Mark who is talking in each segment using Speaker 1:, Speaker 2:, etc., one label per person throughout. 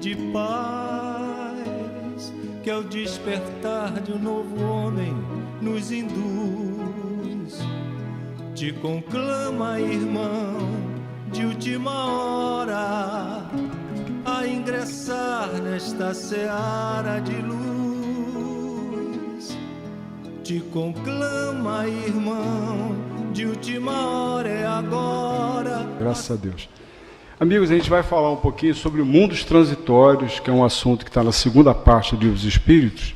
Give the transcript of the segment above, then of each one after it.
Speaker 1: de paz, que é o despertar de um novo homem nos induz. Te conclama, irmão, de última hora, a ingressar nesta seara de luz. Te conclama, irmão, de última hora, é agora.
Speaker 2: Graças a Deus. Amigos, a gente vai falar um pouquinho sobre mundos transitórios, que é um assunto que está na segunda parte do Livro dos Espíritos,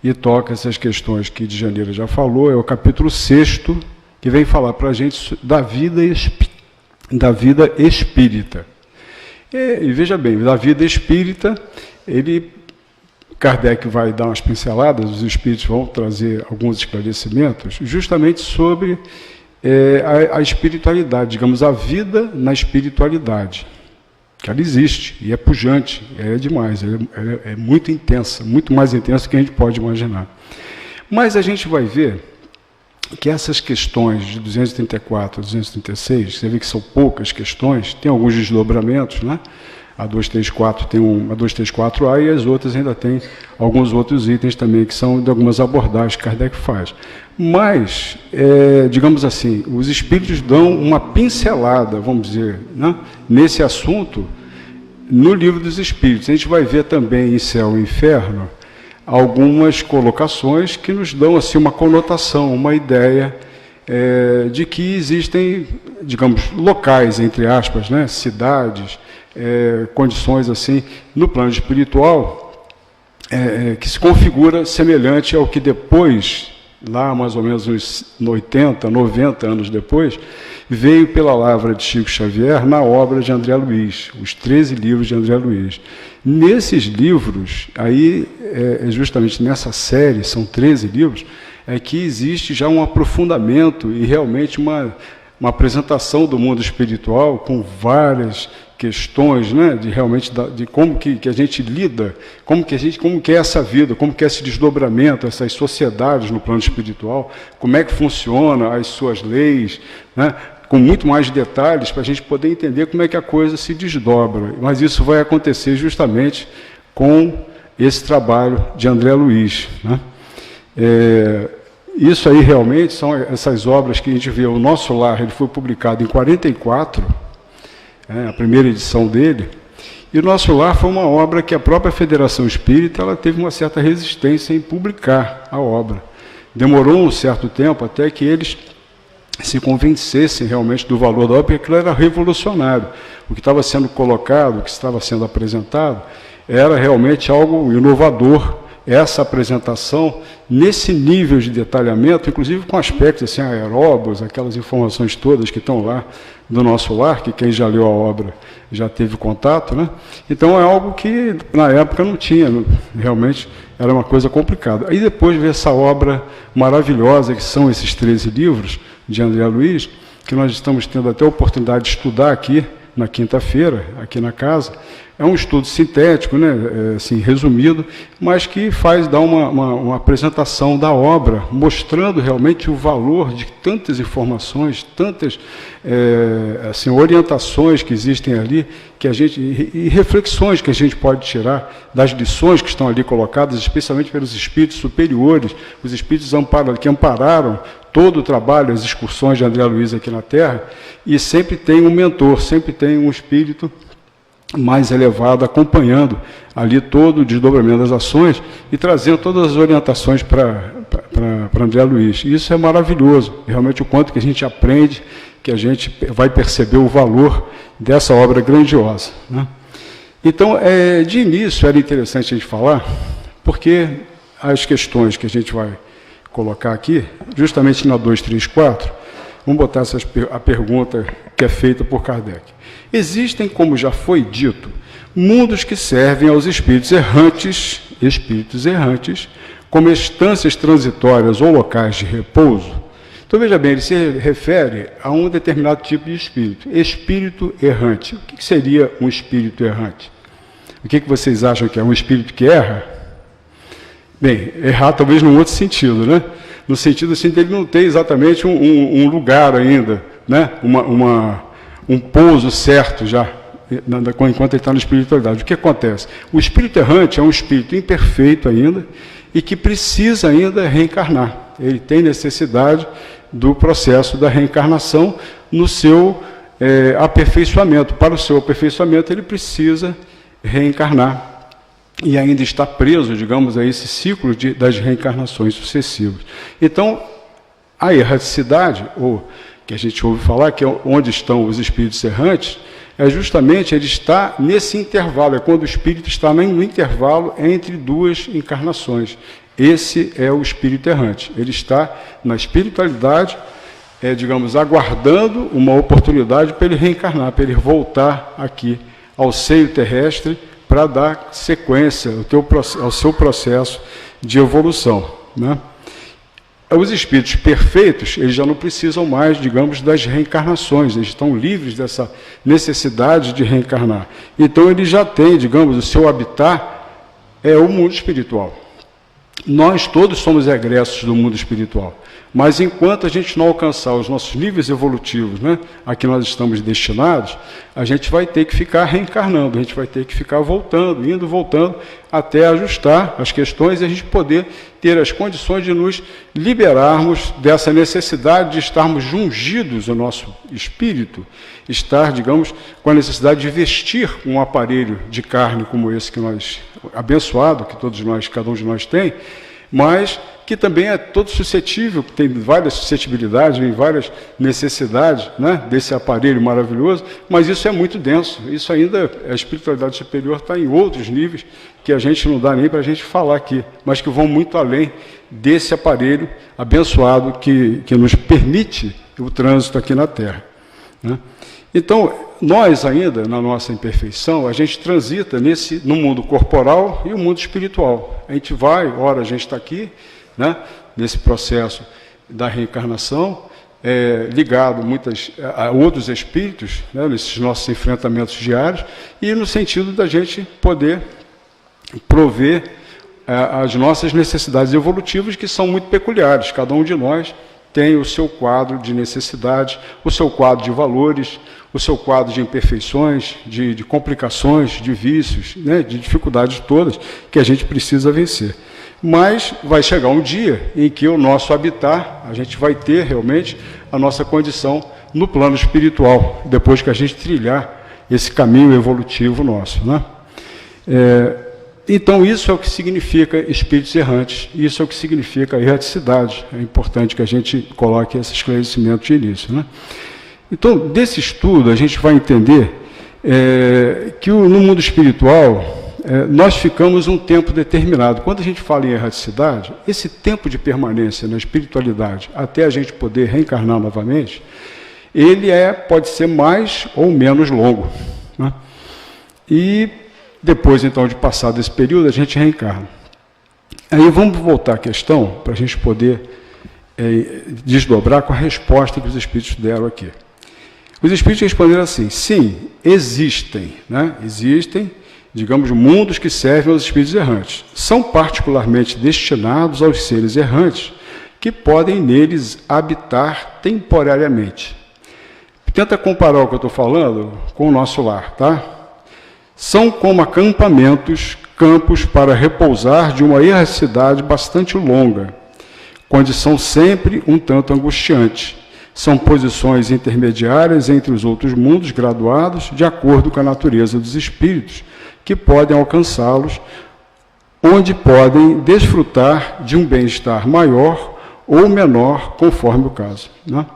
Speaker 2: e toca essas questões que Djanira já falou. É o capítulo 6º, que vem falar para a gente da vida espírita. E veja bem, da vida espírita, Kardec vai dar umas pinceladas, os espíritos vão trazer alguns esclarecimentos, justamente sobre a espiritualidade, digamos, a vida na espiritualidade, que ela existe, e é pujante, é demais, é muito intensa, muito mais intensa do que a gente pode imaginar. Mas a gente vai ver que essas questões de 234 a 236, você vê que são poucas questões, tem alguns desdobramentos, né? A 234 tem a 234A e as outras ainda tem alguns outros itens também, que são de algumas abordagens que Kardec faz. Mas, digamos assim, os espíritos dão uma pincelada, vamos dizer, né, nesse assunto, no Livro dos Espíritos. A gente vai ver também em Céu e Inferno algumas colocações que nos dão assim, uma conotação, uma ideia de que existem, digamos, locais, entre aspas, né, cidades, condições assim, no plano espiritual, que se configura semelhante ao que depois, lá mais ou menos uns 80, 90 anos depois, veio pela lavra de Chico Xavier na obra de André Luiz, os 13 livros de André Luiz. Nesses livros, aí, justamente nessa série, são 13 livros, é que existe já um aprofundamento e realmente uma apresentação do mundo espiritual com várias questões, né, de como que a gente lida, como que é essa vida, como que é esse desdobramento, essas sociedades no plano espiritual, como é que funciona as suas leis, né, com muito mais detalhes para a gente poder entender como é que a coisa se desdobra. Mas isso vai acontecer justamente com esse trabalho de André Luiz, né? Isso aí realmente são essas obras que a gente vê. O Nosso Lar, ele foi publicado em 44, a primeira edição dele, e o Nosso Lar foi uma obra que a própria Federação Espírita ela teve uma certa resistência em publicar a obra. Demorou um certo tempo até que eles se convencessem realmente do valor da obra, porque aquilo era revolucionário. O que estava sendo colocado, o que estava sendo apresentado, era realmente algo inovador. Essa apresentação, nesse nível de detalhamento, inclusive com aspectos assim, aeróbicos, aquelas informações todas que estão lá do Nosso Lar, que quem já leu a obra já teve contato, né? Então é algo que na época não tinha, realmente era uma coisa complicada. Aí depois veio essa obra maravilhosa, que são esses 13 livros de André Luiz, que nós estamos tendo até a oportunidade de estudar aqui na quinta-feira, aqui na casa. É um estudo sintético, né, assim, resumido, mas que dá uma apresentação da obra, mostrando realmente o valor de tantas informações, tantas assim, orientações que existem ali, e reflexões que a gente pode tirar das lições que estão ali colocadas, especialmente pelos espíritos superiores, os espíritos que ampararam todo o trabalho, as excursões de André Luiz aqui na Terra, e sempre tem um mentor, sempre tem um espírito mais elevado, acompanhando ali todo o desdobramento das ações e trazendo todas as orientações para André Luiz. E isso é maravilhoso, realmente o quanto que a gente aprende, que a gente vai perceber o valor dessa obra grandiosa, né? Então, de início, era interessante a gente falar, porque as questões que a gente vai colocar aqui, justamente na 234, vamos botar a pergunta que é feita por Kardec. Existem, como já foi dito, mundos que servem aos espíritos errantes, como estâncias transitórias ou locais de repouso. Então, veja bem, ele se refere a um determinado tipo de espírito errante. O que seria um espírito errante? O que vocês acham que é um espírito que erra? Bem, errar talvez num outro sentido, né? No sentido assim, de ele não ter exatamente um lugar ainda, né? Um pouso certo já enquanto ele está na espiritualidade. O que acontece? O espírito errante é um espírito imperfeito ainda e que precisa ainda reencarnar. Ele tem necessidade do processo da reencarnação no seu aperfeiçoamento. Para o seu aperfeiçoamento, ele precisa reencarnar e ainda está preso, digamos, a esse ciclo das reencarnações sucessivas. Então, a erraticidade, ou que a gente ouve falar, que é onde estão os espíritos errantes, é justamente ele está nesse intervalo, é quando o espírito está no intervalo entre duas encarnações. Esse é o espírito errante. Ele está na espiritualidade, digamos, aguardando uma oportunidade para ele reencarnar, para ele voltar aqui ao seio terrestre para dar sequência ao seu processo de evolução, né? Os espíritos perfeitos, eles já não precisam mais, digamos, das reencarnações, eles estão livres dessa necessidade de reencarnar. Então, ele já tem, digamos, o seu habitat é o mundo espiritual. Nós todos somos egressos do mundo espiritual, mas enquanto a gente não alcançar os nossos níveis evolutivos, né, a que nós estamos destinados, a gente vai ter que ficar reencarnando, a gente vai ter que ficar voltando, voltando, até ajustar as questões e a gente poder ter as condições de nos liberarmos dessa necessidade de estarmos jungidos o nosso espírito, estar, digamos, com a necessidade de vestir um aparelho de carne como esse que nós, abençoado, que todos nós, cada um de nós tem, mas que também é todo suscetível, tem várias suscetibilidades, tem várias necessidades, né, desse aparelho maravilhoso, mas isso é muito denso, isso ainda, a espiritualidade superior está em outros níveis que a gente não dá nem para a gente falar aqui, mas que vão muito além desse aparelho abençoado que nos permite o trânsito aqui na Terra, né? Então, nós ainda, na nossa imperfeição, a gente transita no mundo corporal e o mundo espiritual. A gente vai, ora a gente está aqui, né, nesse processo da reencarnação, ligado a outros espíritos, né, nesses nossos enfrentamentos diários, e no sentido da gente poder prover as nossas necessidades evolutivas, que são muito peculiares. Cada um de nós tem o seu quadro de necessidades, o seu quadro de valores, o seu quadro de imperfeições, de complicações, de vícios, né, de dificuldades todas que a gente precisa vencer. Mas vai chegar um dia em que o nosso habitat, a gente vai ter realmente a nossa condição no plano espiritual, depois que a gente trilhar esse caminho evolutivo nosso, né? Então, isso é o que significa espíritos errantes, isso é o que significa erraticidade. É importante que a gente coloque esse esclarecimento de início, né? Então, desse estudo, a gente vai entender que no mundo espiritual, nós ficamos um tempo determinado. Quando a gente fala em erraticidade, esse tempo de permanência na espiritualidade, até a gente poder reencarnar novamente, ele pode ser mais ou menos longo, né? E depois, então, de passar desse período, a gente reencarna. Aí vamos voltar à questão, para a gente poder desdobrar com a resposta que os espíritos deram aqui. Os espíritos responderam assim: sim, existem, né? Existem, digamos, mundos que servem aos espíritos errantes. São particularmente destinados aos seres errantes, que podem neles habitar temporariamente. Tenta comparar o que eu estou falando com o nosso lar, tá? São como acampamentos, campos para repousar de uma erraticidade bastante longa, condição sempre um tanto angustiante. São posições intermediárias entre os outros mundos graduados, de acordo com a natureza dos espíritos, que podem alcançá-los, onde podem desfrutar de um bem-estar maior ou menor, conforme o caso, né?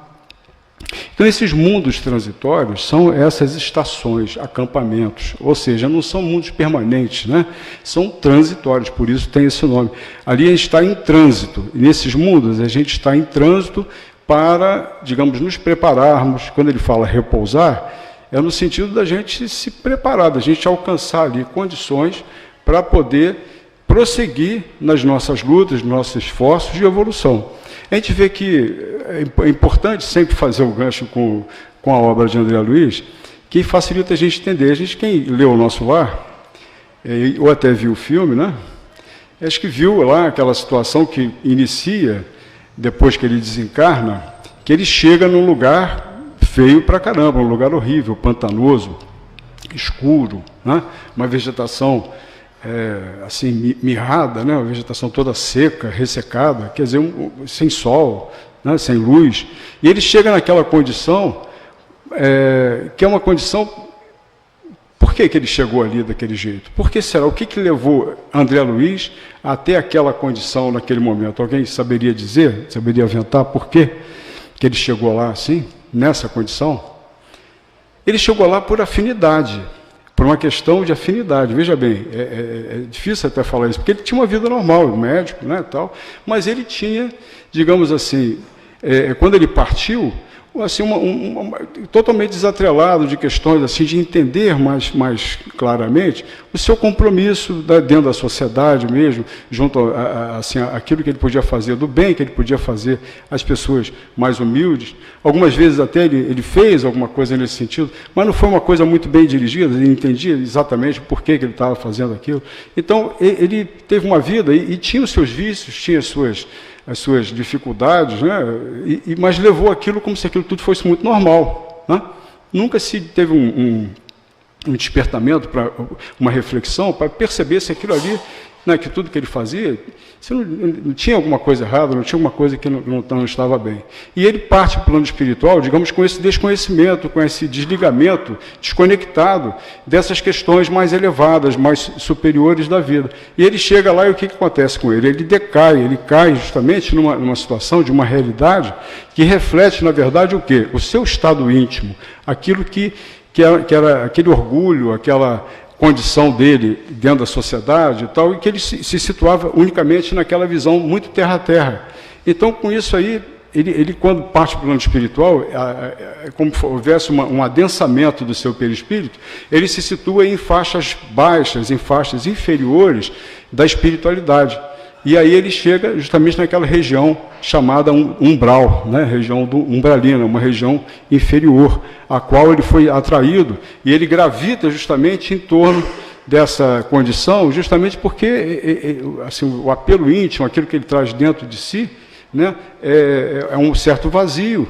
Speaker 2: Então, esses mundos transitórios são essas estações, acampamentos, ou seja, não são mundos permanentes, né? São transitórios, por isso tem esse nome. Ali a gente está em trânsito, e nesses mundos a gente está em trânsito para, digamos, nos prepararmos. Quando ele fala repousar, é no sentido da gente se preparar, da gente alcançar ali condições para poder prosseguir nas nossas lutas, nos nossos esforços de evolução. A gente vê que é importante sempre fazer o gancho com a obra de André Luiz, que facilita a gente entender. A gente, quem leu O Nosso Lar, ou até viu o filme, né? Acho que viu lá aquela situação que inicia, depois que ele desencarna, que ele chega num lugar feio pra caramba, um lugar horrível, pantanoso, escuro, né? Uma vegetação assim, mirrada, né? Uma vegetação toda seca, ressecada, quer dizer, sem sol, né? Sem luz. E ele chega naquela condição, que é uma condição... Por que ele chegou ali daquele jeito? Por que será? O que levou André Luiz até aquela condição naquele momento? Alguém saberia dizer, saberia aventar por que ele chegou lá assim, nessa condição? Ele chegou lá por afinidade, por uma questão de afinidade. Veja bem, é difícil até falar isso, porque ele tinha uma vida normal, médico, né, tal, mas ele tinha, digamos assim, quando ele partiu, assim, totalmente desatrelado de questões assim, de entender mais claramente o seu compromisso dentro da sociedade mesmo, junto assim, àquilo que ele podia fazer, do bem que ele podia fazer às pessoas mais humildes. Algumas vezes até ele fez alguma coisa nesse sentido, mas não foi uma coisa muito bem dirigida, ele entendia exatamente por que ele estava fazendo aquilo. Então, ele teve uma vida e tinha os seus vícios, tinha as suas dificuldades, né? Mas levou aquilo como se aquilo tudo fosse muito normal, né? Nunca se teve um despertamento, para uma reflexão, para perceber se aquilo ali, né, que tudo que ele fazia, se não tinha alguma coisa errada, não tinha alguma coisa que não estava bem. E ele parte para o plano espiritual, digamos, com esse desconhecimento, com esse desligamento, desconectado dessas questões mais elevadas, mais superiores da vida. E ele chega lá e o que acontece com ele? Ele decai, ele cai justamente numa situação de uma realidade que reflete, na verdade, o quê? O seu estado íntimo, aquilo que era aquele orgulho, aquela condição dele dentro da sociedade e tal, e que ele se situava unicamente naquela visão muito terra a terra. Então, com isso aí, ele quando parte para o plano espiritual, é como se houvesse um adensamento do seu perispírito, ele se situa em faixas baixas, em faixas inferiores da espiritualidade. E aí ele chega justamente naquela região chamada umbral, né? Região do umbralina, uma região inferior, a qual ele foi atraído, e ele gravita justamente em torno dessa condição, justamente porque assim, o apelo íntimo, aquilo que ele traz dentro de si, né? É um certo vazio.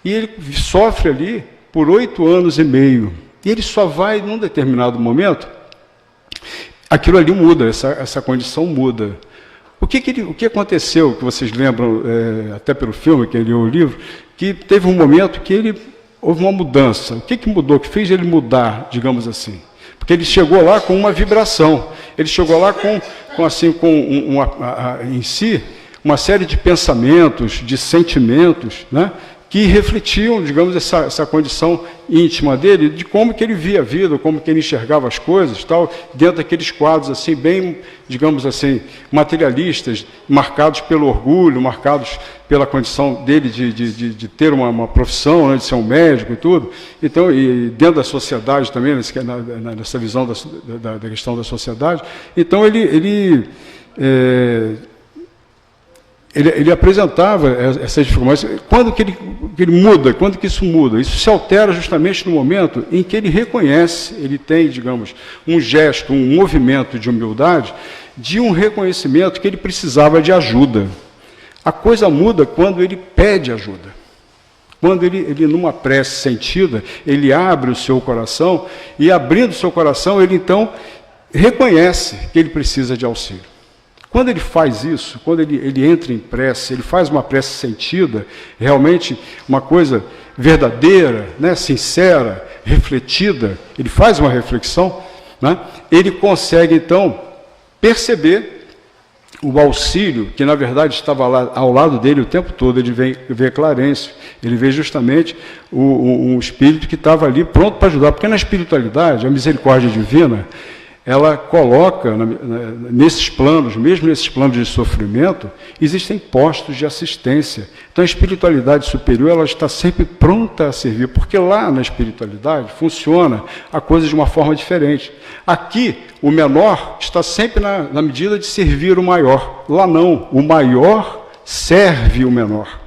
Speaker 2: E ele sofre ali por 8 anos e meio. E ele só vai, num determinado momento, aquilo ali muda, essa condição muda. O que aconteceu, que vocês lembram, até pelo filme, que ele leu o livro, que teve um momento que houve uma mudança. O que mudou, que fez ele mudar, digamos assim? Porque ele chegou lá com uma vibração, ele chegou lá em si uma série de pensamentos, de sentimentos, né, que refletiam, digamos, essa condição íntima dele, de como que ele via a vida, como que ele enxergava as coisas, tal, dentro daqueles quadros assim bem, digamos assim, materialistas, marcados pelo orgulho, marcados pela condição dele de ter uma profissão, né, de ser um médico e tudo. Então, e dentro da sociedade também, nessa visão da questão da sociedade. Então, ele apresentava essas dificuldades. Quando que ele muda? Quando que isso muda? Isso se altera justamente no momento em que ele reconhece, ele tem, digamos, um gesto, um movimento de humildade, de um reconhecimento que ele precisava de ajuda. A coisa muda quando ele pede ajuda. Quando ele numa prece sentida, ele abre o seu coração, e abrindo o seu coração, ele então reconhece que ele precisa de auxílio. Quando ele faz isso, quando ele entra em prece, ele faz uma prece sentida, realmente uma coisa verdadeira, né, sincera, refletida, ele faz uma reflexão, né, ele consegue, então, perceber o auxílio, que na verdade estava lá ao lado dele o tempo todo. Ele vê Clarencio, ele vê justamente um espírito que estava ali pronto para ajudar, porque na espiritualidade, a misericórdia divina, ela coloca nesses planos, mesmo nesses planos de sofrimento, existem postos de assistência. Então a espiritualidade superior, ela está sempre pronta a servir, porque lá na espiritualidade funciona a coisa de uma forma diferente. Aqui, o menor está sempre na medida de servir o maior. Lá não, o maior serve o menor.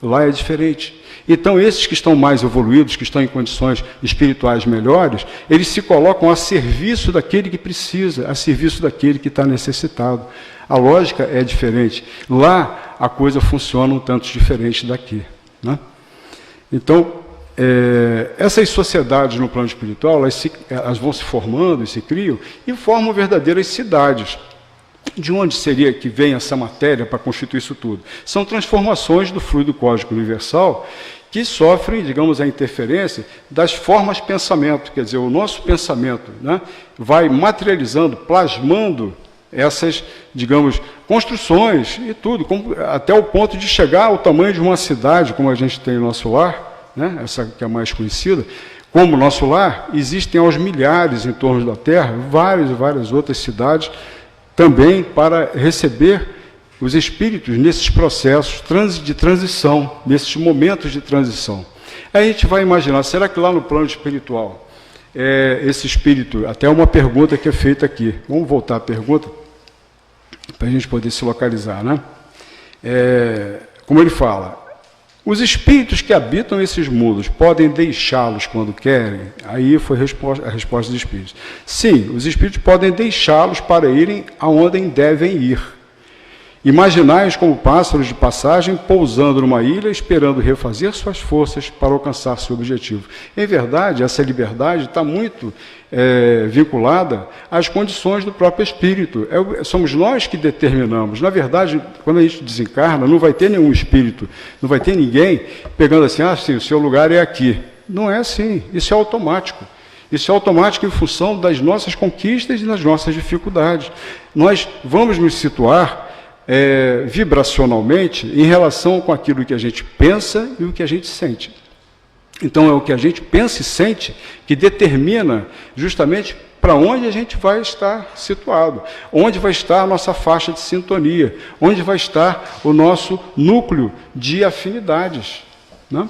Speaker 2: Lá é diferente. Então, esses que estão mais evoluídos, que estão em condições espirituais melhores, eles se colocam a serviço daquele que precisa, a serviço daquele que está necessitado. A lógica é diferente. Lá, a coisa funciona um tanto diferente daqui, né? Então, essas sociedades no plano espiritual, elas vão se formando e se criam e formam verdadeiras cidades. De onde seria que vem essa matéria para constituir isso tudo? São transformações do fluido cósmico universal que sofrem, digamos, a interferência das formas de pensamento. Quer dizer, o nosso pensamento, né, vai materializando, plasmando essas, digamos, construções e tudo, até o ponto de chegar ao tamanho de uma cidade, como a gente tem no nosso lar, né, essa que é a mais conhecida. Como nosso lar, existem aos milhares em torno da Terra, várias e várias outras cidades, também para receber os espíritos nesses processos de transição, nesses momentos de transição. Aí a gente vai imaginar, será que lá no plano espiritual, esse espírito, até uma pergunta que é feita aqui, vamos voltar à pergunta, para a gente poder se localizar, né? Como ele fala, os espíritos que habitam esses mundos podem deixá-los quando querem? Aí foi a resposta dos espíritos. Sim, os espíritos podem deixá-los para irem aonde devem ir. Imaginai-os como pássaros de passagem, pousando numa ilha, esperando refazer suas forças para alcançar seu objetivo. Em verdade, essa liberdade está muito vinculada às condições do próprio espírito. Somos nós que determinamos. Na verdade, quando a gente desencarna, não vai ter nenhum espírito, não vai ter ninguém pegando assim, sim, o seu lugar é aqui. Não é assim, isso é automático. Isso é automático em função das nossas conquistas e das nossas dificuldades. Nós vamos nos situar vibracionalmente em relação com aquilo que a gente pensa e o que a gente sente. Então é o que a gente pensa e sente que determina justamente para onde a gente vai estar situado, onde vai estar a nossa faixa de sintonia, onde vai estar o nosso núcleo de afinidades, né?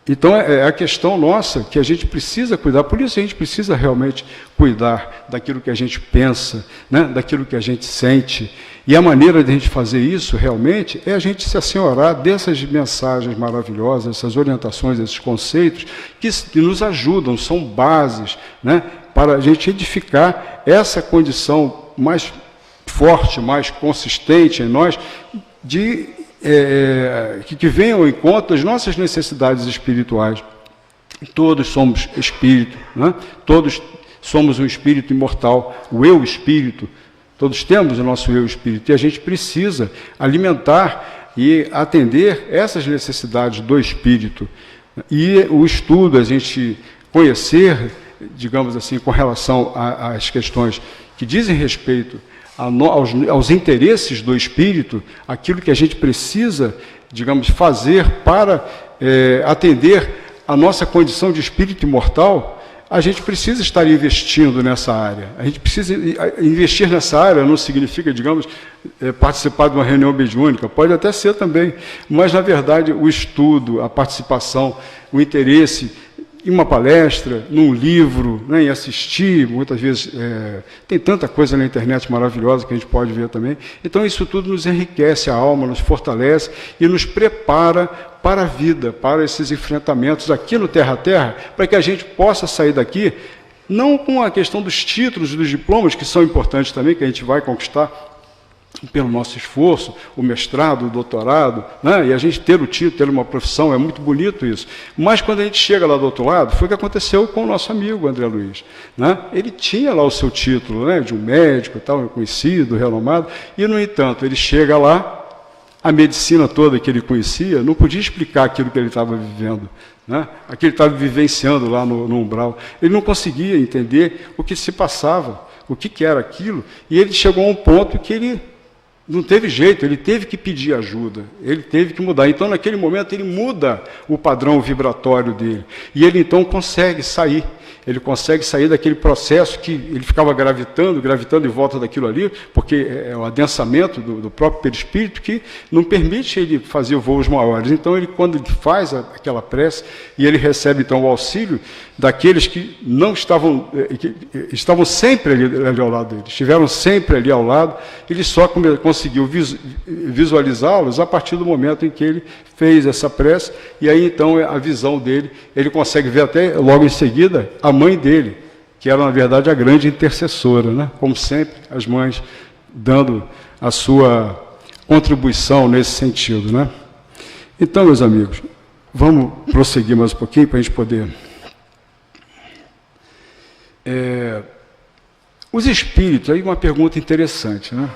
Speaker 2: Então é a questão nossa que a gente precisa cuidar, por isso a gente precisa realmente cuidar daquilo que a gente pensa, né? Daquilo que a gente sente. E a maneira de a gente fazer isso realmente é a gente se assenhorar dessas mensagens maravilhosas, essas orientações, esses conceitos que nos ajudam, são bases, né? Para a gente edificar essa condição mais forte, mais consistente em nós, que venham ao encontro das nossas necessidades espirituais. Todos somos espírito, né? Todos somos um espírito imortal, o eu-espírito. Todos temos o nosso eu-espírito e a gente precisa alimentar e atender essas necessidades do espírito. E o estudo, a gente conhecer, digamos assim, com relação às questões que dizem respeito aos interesses do espírito, aquilo que a gente precisa, digamos, fazer para atender a nossa condição de espírito imortal, a gente precisa estar investindo nessa área. A gente precisa investir nessa área, não significa, digamos, participar de uma reunião mediúnica, pode até ser também, mas, na verdade, o estudo, a participação, o interesse em uma palestra, num livro, né, em assistir, muitas vezes tem tanta coisa na internet maravilhosa que a gente pode ver também. Então, isso tudo nos enriquece a alma, nos fortalece e nos prepara para a vida, para esses enfrentamentos aqui no Terra a Terra, para que a gente possa sair daqui, não com a questão dos títulos e dos diplomas, que são importantes também, que a gente vai conquistar pelo nosso esforço, o mestrado, o doutorado, né? E a gente ter o título, ter uma profissão, é muito bonito isso. Mas quando a gente chega lá do outro lado, foi o que aconteceu com o nosso amigo André Luiz, né? Ele tinha lá o seu título, né, de um médico e tal, conhecido, renomado, e, no entanto, ele chega lá, a medicina toda que ele conhecia não podia explicar aquilo que ele estava vivendo, né? Aquilo que ele estava vivenciando lá no umbral. Ele não conseguia entender o que se passava, o que era aquilo, e ele chegou a um ponto que ele não teve jeito, ele teve que pedir ajuda, ele teve que mudar. Então, naquele momento, ele muda o padrão vibratório dele, e ele então consegue sair. Ele consegue sair daquele processo que ele ficava gravitando em volta daquilo ali, porque é o adensamento do próprio perispírito que não permite ele fazer voos maiores. Então, quando ele faz aquela prece, e ele recebe então o auxílio daqueles que não estavam, que estavam sempre ali ao lado dele, estiveram sempre ali ao lado, ele só conseguiu visualizá-los a partir do momento em que ele fez essa prece, e aí então a visão dele, ele consegue ver até logo em seguida a mãe dele, que era na verdade a grande intercessora, né? Como sempre, as mães dando a sua contribuição nesse sentido, né? Então, meus amigos, vamos prosseguir mais um pouquinho para a gente poder... Os espíritos, aí uma pergunta interessante, né?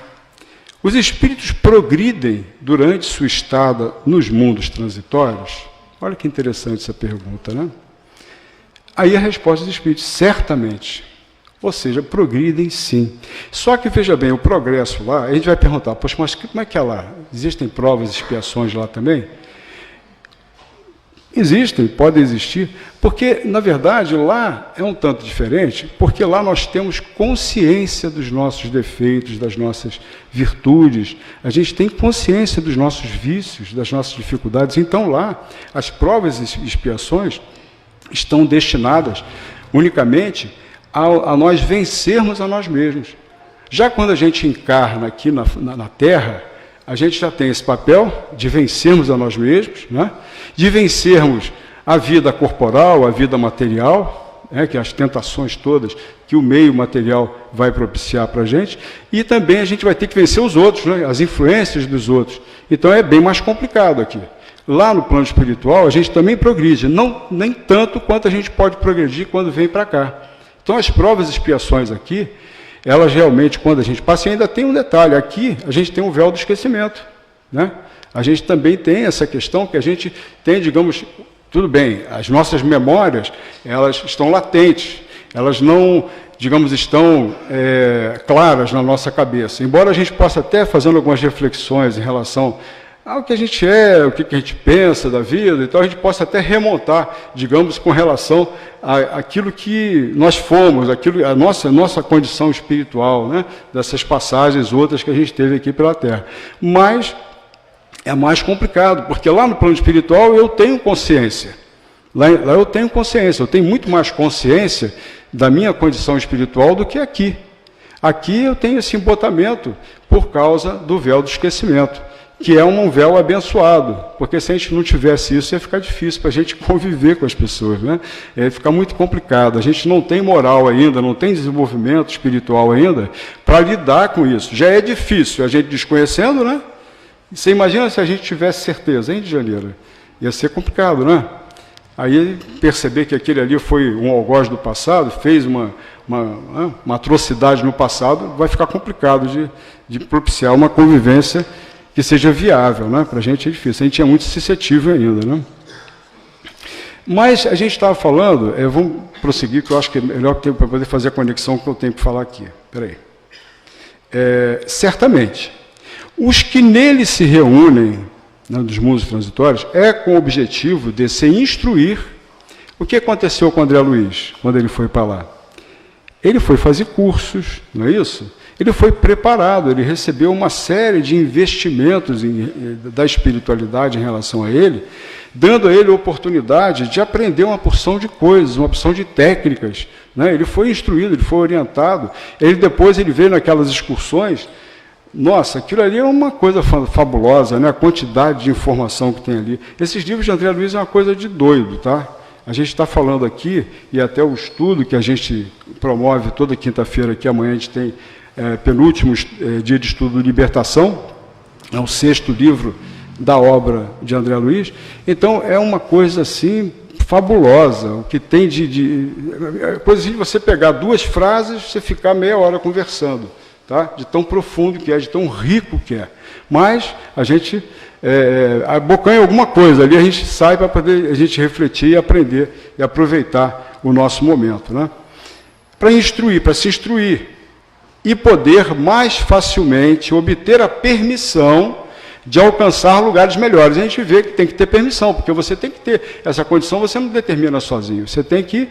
Speaker 2: Os espíritos progridem durante sua estada nos mundos transitórios? Olha que interessante essa pergunta, né? Aí a resposta dos espíritos, certamente. Ou seja, progridem sim. Só que, veja bem, o progresso lá, a gente vai perguntar, poxa, mas como é que é lá? Existem provas e expiações lá também? Existem, podem existir, porque, na verdade, lá é um tanto diferente, porque lá nós temos consciência dos nossos defeitos, das nossas virtudes, a gente tem consciência dos nossos vícios, das nossas dificuldades. Então, lá, as provas e expiações estão destinadas unicamente a nós vencermos a nós mesmos. Já quando a gente encarna aqui na Terra, a gente já tem esse papel de vencermos a nós mesmos, né? De vencermos a vida corporal, a vida material, que as tentações todas que o meio material vai propiciar para a gente, e também a gente vai ter que vencer os outros, né? As influências dos outros. Então é bem mais complicado aqui. Lá no plano espiritual, a gente também progride, nem tanto quanto a gente pode progredir quando vem para cá. Então as provas e expiações aqui, elas realmente, quando a gente passa, e ainda tem um detalhe, aqui a gente tem o véu do esquecimento, né? A gente também tem essa questão que a gente tem, digamos, tudo bem, as nossas memórias, elas estão latentes, elas não, digamos, estão claras na nossa cabeça, embora a gente possa até fazendo algumas reflexões em relação ao que a gente é, o que a gente pensa da vida, então a gente possa até remontar, digamos, com relação àquilo que nós fomos, a nossa condição espiritual, né? Dessas passagens outras que a gente teve aqui pela Terra. Mas é mais complicado, porque lá no plano espiritual eu tenho consciência. Lá eu tenho consciência, eu tenho muito mais consciência da minha condição espiritual do que aqui. Aqui eu tenho esse embotamento por causa do véu do esquecimento, que é um véu abençoado, porque se a gente não tivesse isso, ia ficar difícil para a gente conviver com as pessoas, né? Ia ficar muito complicado. A gente não tem moral ainda, não tem desenvolvimento espiritual ainda para lidar com isso. Já é difícil, a gente desconhecendo, né? Você imagina se a gente tivesse certeza, hein, de Janeiro? Ia ser complicado, né? Aí perceber que aquele ali foi um algoz do passado, fez uma atrocidade no passado, vai ficar complicado de propiciar uma convivência que seja viável, né? Para a gente é difícil, a gente é muito suscetível ainda, né? Mas a gente estava falando, vamos prosseguir, que eu acho que é melhor que para poder fazer a conexão que eu tenho que falar aqui. Espera aí. Certamente, os que nele se reúnem, né, dos mundos transitórios, com o objetivo de se instruir. O que aconteceu com o André Luiz, quando ele foi para lá? Ele foi fazer cursos, não é isso? Ele foi preparado, ele recebeu uma série de investimentos da espiritualidade em relação a ele, dando a ele a oportunidade de aprender uma porção de coisas, uma porção de técnicas, né? Ele foi instruído, ele foi orientado, depois ele veio naquelas excursões. Nossa, aquilo ali é uma coisa fabulosa, né? A quantidade de informação que tem ali. Esses livros de André Luiz é uma coisa de doido, tá? A gente está falando aqui, e até o estudo que a gente promove toda quinta-feira aqui, amanhã a gente tem penúltimo dia de estudo Libertação, é o 6º livro da obra de André Luiz. Então, é uma coisa assim fabulosa, o que tem coisa de você pegar 2 frases, você ficar meia hora conversando. Tá? De tão profundo que é, de tão rico que é. Mas a gente abocanha alguma coisa, ali a gente sai para poder a gente refletir e aprender e aproveitar o nosso momento, né? Para instruir, para se instruir e poder mais facilmente obter a permissão de alcançar lugares melhores. A gente vê que tem que ter permissão, porque você tem que ter essa condição, você não determina sozinho, você tem que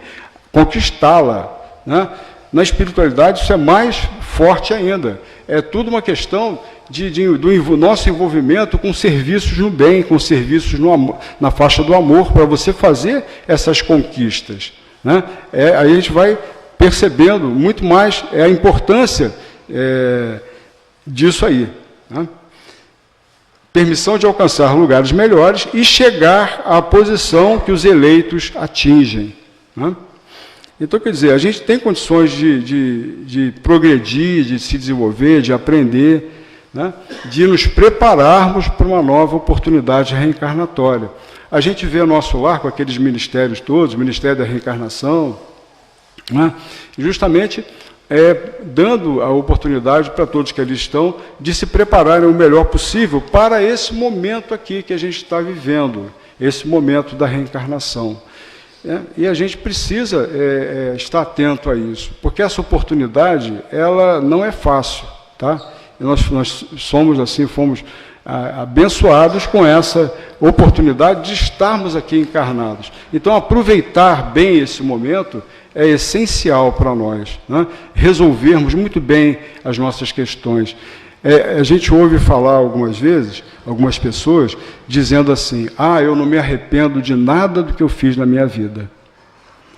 Speaker 2: conquistá-la, né? Na espiritualidade isso é mais forte ainda. É tudo uma questão do nosso envolvimento com serviços no bem, com serviços na faixa do amor, para você fazer essas conquistas, né? Aí a gente vai percebendo muito mais a importância disso aí, né? Permissão de alcançar lugares melhores e chegar à posição que os eleitos atingem, né? Então, quer dizer, a gente tem condições de progredir, de se desenvolver, de aprender, né? De nos prepararmos para uma nova oportunidade reencarnatória. A gente vê nosso lar com aqueles ministérios todos, o Ministério da Reencarnação, né? Justamente dando a oportunidade para todos que ali estão de se prepararem o melhor possível para esse momento aqui que a gente está vivendo, esse momento da reencarnação. E a gente precisa estar atento a isso, porque essa oportunidade, ela não é fácil, tá? Nós somos assim, fomos abençoados com essa oportunidade de estarmos aqui encarnados. Então, aproveitar bem esse momento é essencial para nós, né? Resolvermos muito bem as nossas questões. A gente ouve falar algumas vezes, algumas pessoas, dizendo assim, eu não me arrependo de nada do que eu fiz na minha vida.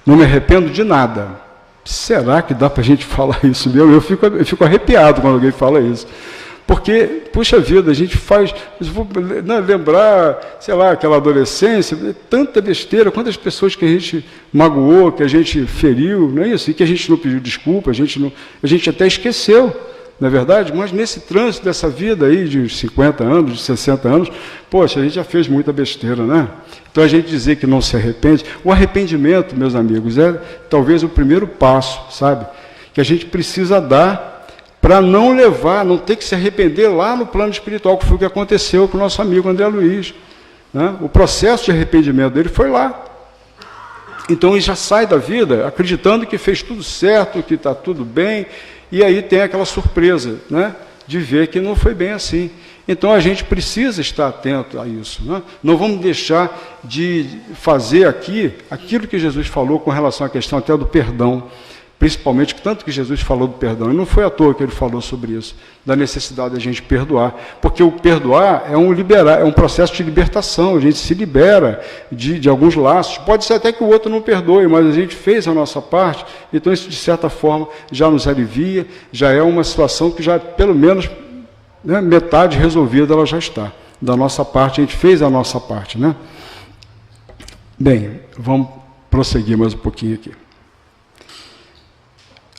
Speaker 2: Não me arrependo de nada. Será que dá para a gente falar isso mesmo? Eu fico arrepiado quando alguém fala isso. Porque, puxa vida, a gente faz, lembrar, sei lá, aquela adolescência, tanta besteira, quantas pessoas que a gente magoou, que a gente feriu, não é isso? E que a gente não pediu desculpa, a gente até esqueceu, não é verdade? Mas nesse trânsito dessa vida aí, de 50 anos, de 60 anos, poxa, a gente já fez muita besteira, né? Então a gente dizer que não se arrepende, o arrependimento, meus amigos, é talvez o primeiro passo, sabe? Que a gente precisa dar para não ter que se arrepender lá no plano espiritual, que foi o que aconteceu com o nosso amigo André Luiz, né? O processo de arrependimento dele foi lá. Então ele já sai da vida acreditando que fez tudo certo, que está tudo bem, e aí tem aquela surpresa, né, de ver que não foi bem assim. Então a gente precisa estar atento a isso, né? Não vamos deixar de fazer aqui aquilo que Jesus falou com relação à questão até do perdão. Principalmente, tanto que Jesus falou do perdão, e não foi à toa que ele falou sobre isso, da necessidade da gente perdoar, porque o perdoar é um processo de libertação, a gente se libera de alguns laços, pode ser até que o outro não perdoe, mas a gente fez a nossa parte, então isso de certa forma já nos alivia, já é uma situação que já pelo menos, né, metade resolvida ela já está, da nossa parte, a gente fez a nossa parte, né? Bem, vamos prosseguir mais um pouquinho aqui.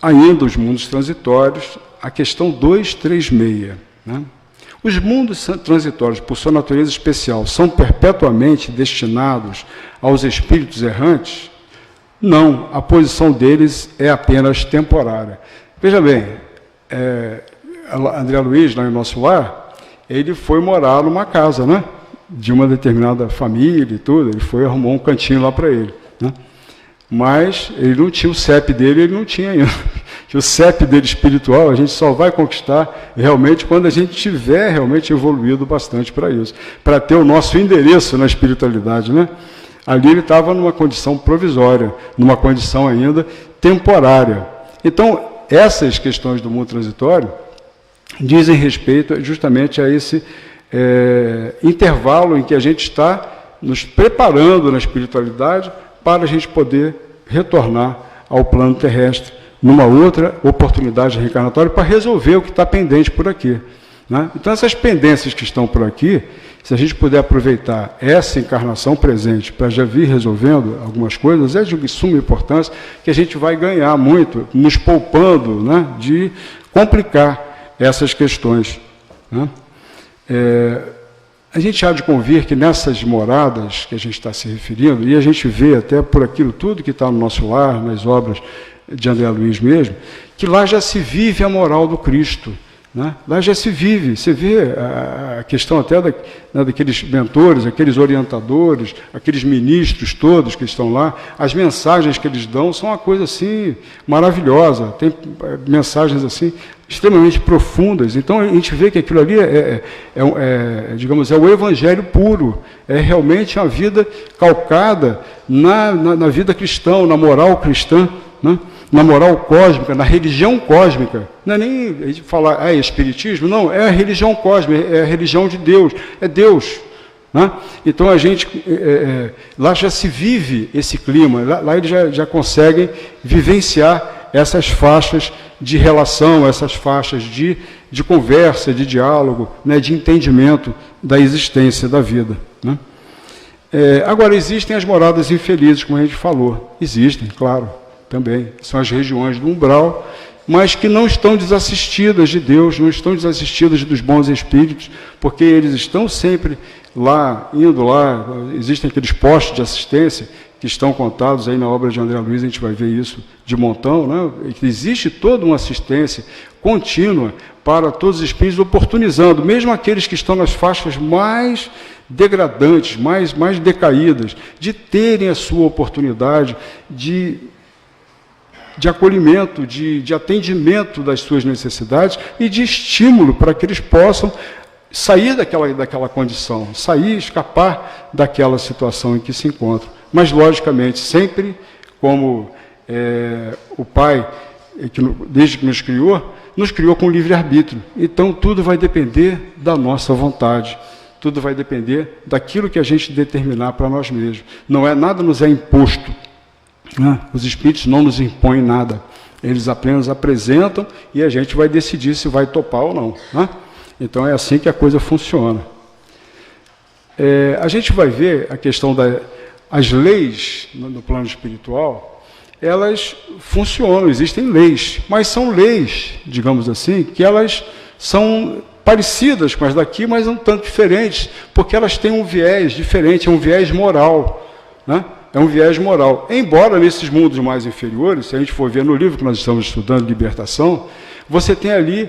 Speaker 2: Ainda os mundos transitórios, a questão 236. Né? Os mundos transitórios, por sua natureza especial, são perpetuamente destinados aos espíritos errantes? Não, a posição deles é apenas temporária. Veja bem, André Luiz, lá em nosso lar, ele foi morar numa casa, né, de uma determinada família e tudo, ele foi arrumou um cantinho lá para ele, né? Mas ele não tinha o CEP dele, ele não tinha ainda. O CEP dele espiritual a gente só vai conquistar realmente quando a gente tiver realmente evoluído bastante para isso, para ter o nosso endereço na espiritualidade, né? Ali ele estava numa condição provisória, numa condição ainda temporária. Então, essas questões do mundo transitório dizem respeito justamente a esse intervalo em que a gente está nos preparando na espiritualidade para a gente poder retornar ao plano terrestre numa outra oportunidade reencarnatória para resolver o que está pendente por aqui, né? Então, essas pendências que estão por aqui, se a gente puder aproveitar essa encarnação presente para já vir resolvendo algumas coisas, é de suma importância, que a gente vai ganhar muito, nos poupando, né, de complicar essas questões, né? A gente há de convir que nessas moradas que a gente está se referindo, e a gente vê até por aquilo tudo que está no nosso lar, nas obras de André Luiz mesmo, que lá já se vive a moral do Cristo, né? Lá já se vive, você vê a questão até daqueles mentores, aqueles orientadores, aqueles ministros todos que estão lá, as mensagens que eles dão são uma coisa assim maravilhosa, tem mensagens assim extremamente profundas. Então a gente vê que aquilo ali digamos, é o evangelho puro, é realmente uma vida calcada na vida cristã, na moral cristã, né? Na moral cósmica, na religião cósmica. Não é nem a gente falar espiritismo, não, é a religião cósmica, é a religião de Deus, é Deus, né? Então a gente, lá já se vive esse clima, lá eles já conseguem vivenciar essas faixas de relação, essas faixas de conversa, de diálogo, né, de entendimento da existência da vida, né? Agora, existem as moradas infelizes, como a gente falou, existem, claro, também, são as regiões do umbral, mas que não estão desassistidas de Deus, não estão desassistidas dos bons espíritos, porque eles estão sempre lá, indo lá, existem aqueles postos de assistência que estão contados aí na obra de André Luiz, a gente vai ver isso de montão, né? Existe toda uma assistência contínua para todos os espíritos, oportunizando, mesmo aqueles que estão nas faixas mais degradantes, mais decaídas, de terem a sua oportunidade de acolhimento, de atendimento das suas necessidades e de estímulo para que eles possam sair daquela condição, escapar daquela situação em que se encontram. Mas, logicamente, sempre como o Pai, desde que nos criou com livre-arbítrio. Então, tudo vai depender da nossa vontade, tudo vai depender daquilo que a gente determinar para nós mesmos. Nada nos é imposto, né? Os espíritos não nos impõem nada, eles apenas apresentam e a gente vai decidir se vai topar ou não, né? Então, é assim que a coisa funciona. A gente vai ver a questão das leis no plano espiritual, elas funcionam, existem leis, mas são leis, digamos assim, que elas são parecidas com as daqui, mas um tanto diferentes, porque elas têm um viés diferente, é um viés moral, né? É um viés moral. Embora nesses mundos mais inferiores, se a gente for ver no livro que nós estamos estudando, Libertação, você tem ali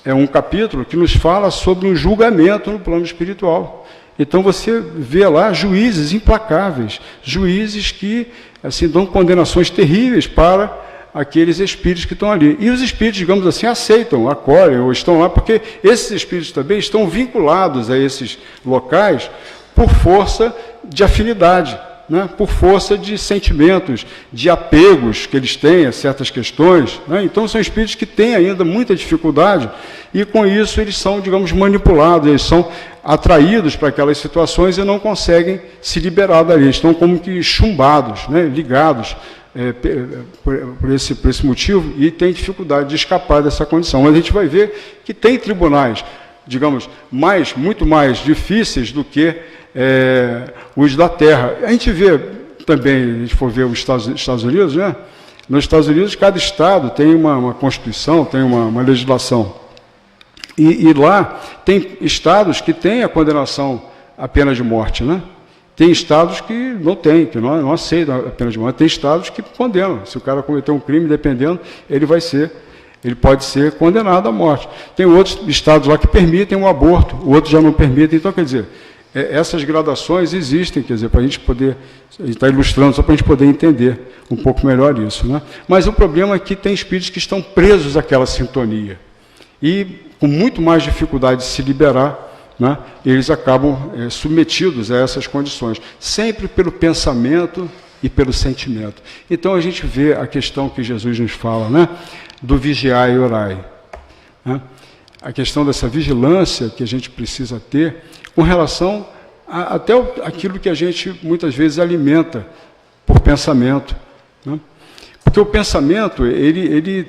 Speaker 2: um capítulo que nos fala sobre um julgamento no plano espiritual. Então você vê lá juízes implacáveis, juízes que assim dão condenações terríveis para aqueles espíritos que estão ali. E os espíritos, digamos assim, aceitam, acolhem ou estão lá, porque esses espíritos também estão vinculados a esses locais por força de afinidade, né? Por força de sentimentos, de apegos que eles têm a certas questões, né? Então são espíritos que têm ainda muita dificuldade e com isso eles são, digamos, manipulados, eles são atraídos para aquelas situações e não conseguem se liberar dali, estão como que chumbados, né? Ligados por esse motivo e têm dificuldade de escapar dessa condição. Mas a gente vai ver que tem tribunais, digamos, muito mais difíceis do que os da Terra. A gente vê também, a gente for ver os Estados Unidos, né? Nos Estados Unidos, cada estado tem uma constituição, tem uma legislação. E lá tem estados que têm a condenação à pena de morte, né? Tem estados que não têm, que não aceitam a pena de morte. Tem estados que condenam. Se o cara cometer um crime, dependendo, ele pode ser condenado à morte. Tem outros estados lá que permitem o aborto, outros já não permitem. Então, quer dizer, essas gradações existem, quer dizer, para a gente poder, a gente está ilustrando só para a gente poder entender um pouco melhor isso, né? Mas o problema é que tem espíritos que estão presos àquela sintonia e com muito mais dificuldade de se liberar, né? Eles acabam submetidos a essas condições, sempre pelo pensamento e pelo sentimento. Então a gente vê a questão que Jesus nos fala, né? Do vigiai e orai, né? A questão dessa vigilância que a gente precisa ter com relação até aquilo que a gente muitas vezes alimenta por pensamento, né? Porque o pensamento, ele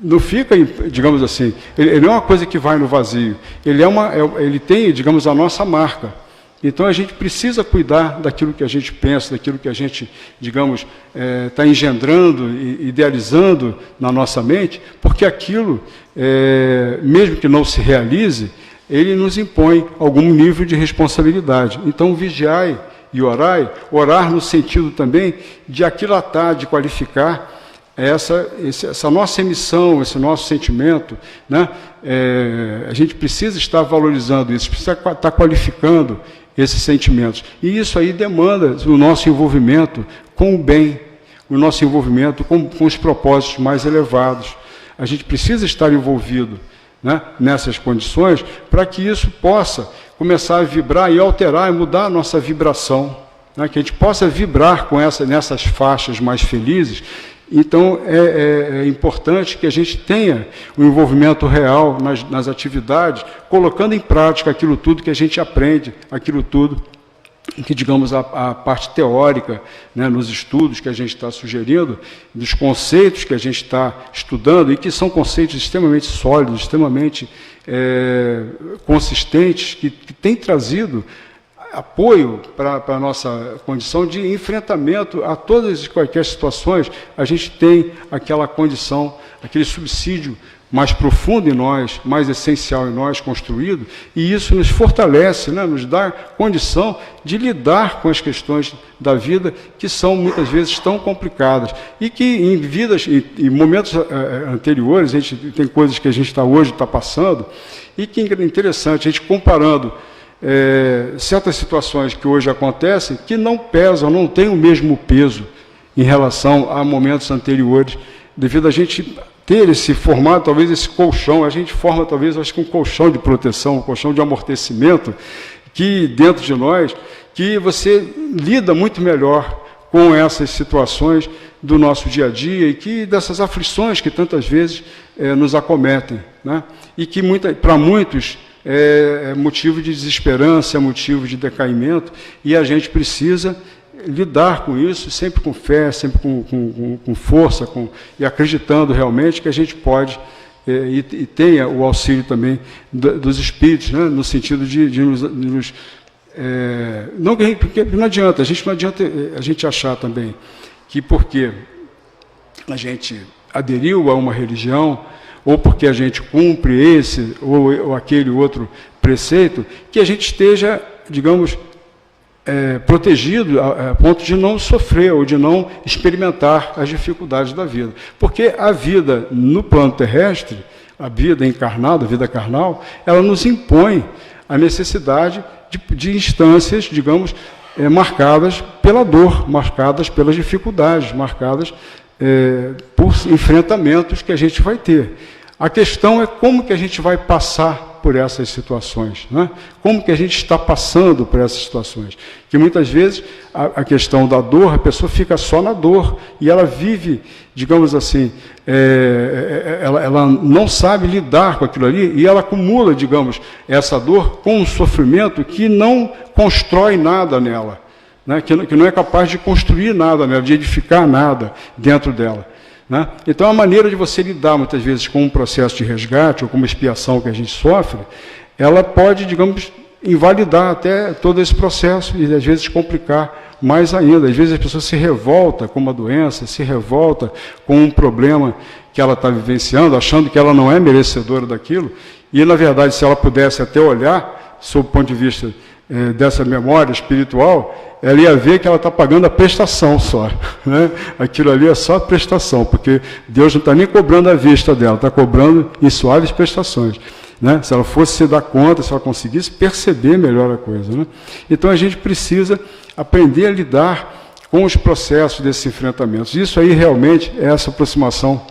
Speaker 2: não fica, digamos assim, ele não é uma coisa que vai no vazio, ele tem, digamos, a nossa marca. Então a gente precisa cuidar daquilo que a gente pensa, daquilo que a gente, digamos, está engendrando, idealizando na nossa mente, porque aquilo, mesmo que não se realize, ele nos impõe algum nível de responsabilidade. Então vigiai e orai, orar no sentido também de aquilatar, de qualificar essa nossa emissão, esse nosso sentimento, né? A gente precisa estar valorizando isso, precisa estar qualificando esses sentimentos. E isso aí demanda o nosso envolvimento com o bem, o nosso envolvimento com os propósitos mais elevados. A gente precisa estar envolvido, né, nessas condições para que isso possa começar a vibrar e alterar e mudar a nossa vibração, né, que a gente possa vibrar com nessas faixas mais felizes. Então, é importante que a gente tenha o envolvimento real nas atividades, colocando em prática aquilo tudo que a gente aprende, aquilo tudo que, digamos, a parte teórica, né, nos estudos que a gente está sugerindo, dos conceitos que a gente está estudando, e que são conceitos extremamente sólidos, extremamente consistentes, que têm trazido apoio para a nossa condição de enfrentamento a todas e quaisquer situações. A gente tem aquela condição, aquele subsídio mais profundo em nós, mais essencial em nós, construído, e isso nos fortalece, né, nos dá condição de lidar com as questões da vida que são muitas vezes tão complicadas e que em vidas, em momentos anteriores, a gente tem coisas que a gente hoje está passando e que é interessante, a gente comparando certas situações que hoje acontecem que não pesam, não têm o mesmo peso em relação a momentos anteriores, devido a gente ter esse formato, talvez esse colchão, a gente forma talvez, acho que um colchão de proteção, um colchão de amortecimento, que dentro de nós, que você lida muito melhor com essas situações do nosso dia a dia e que dessas aflições que tantas vezes nos acometem, né? E que para muitos é motivo de desesperança, é motivo de decaimento, e a gente precisa lidar com isso, sempre com fé, sempre com força, e acreditando realmente que a gente pode, e tenha o auxílio também dos espíritos, né, no sentido de nos... porque não adianta a gente achar também que porque a gente aderiu a uma religião, ou porque a gente cumpre esse ou aquele outro preceito, que a gente esteja, digamos, protegido a ponto de não sofrer ou de não experimentar as dificuldades da vida. Porque a vida no plano terrestre, a vida encarnada, a vida carnal, ela nos impõe a necessidade de instâncias, digamos, marcadas pela dor, marcadas pelas dificuldades, marcadas por enfrentamentos que a gente vai ter. A questão é como que a gente vai passar por essas situações, né? Como que a gente está passando por essas situações? Que muitas vezes a questão da dor, a pessoa fica só na dor e ela vive, digamos assim, ela não sabe lidar com aquilo ali e ela acumula, digamos, essa dor com um sofrimento que não constrói nada nela, né? Que não é capaz de construir nada nela, de edificar nada dentro dela. Né? Então, a maneira de você lidar, muitas vezes, com um processo de resgate ou com uma expiação que a gente sofre, ela pode, digamos, invalidar até todo esse processo e, às vezes, complicar mais ainda. Às vezes, a pessoa se revolta com uma doença, se revolta com um problema que ela está vivenciando, achando que ela não é merecedora daquilo, e, na verdade, se ela pudesse até olhar, sob o ponto de vista dessa memória espiritual, ela ia ver que ela está pagando a prestação só, né? Aquilo ali é só a prestação, porque Deus não está nem cobrando a vista dela, está cobrando em suaves prestações, né? Se ela fosse se dar conta, se ela conseguisse perceber melhor a coisa, né? Então a gente precisa aprender a lidar com os processos desses enfrentamentos. Isso aí realmente, essa aproximação